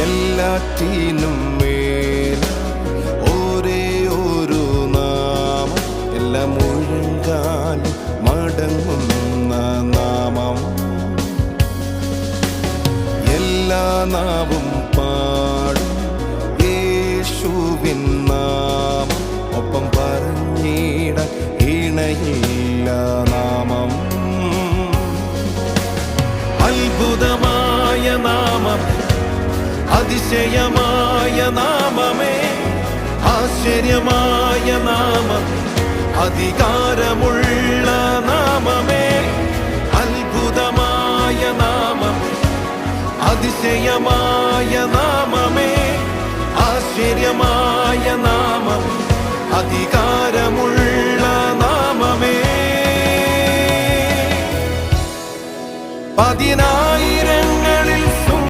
എല്ലാറ്റിനും മേൽ ഒരേ ഒരു നാമം, എല്ലാ മുഴങ്കാലും മടങ്ങുന്ന നാമം. എല്ലാ നാവും പാടും യേശുവിൻ നാമം, ഒപ്പം പറഞ്ഞിട ഇണയില്ല നാമം. അത്ഭുതമായ നാമം, അതിശയമായ നാമമേ, ആശ്ചര്യമായ നാമം, അധികാരമുള്ള നാമമേ. അത്ഭുതമായ നാമം, അതിശയമായ നാമമേ, ആശ്ചര്യമായ നാമം, അധികാരമുള്ള നാമമേ. 16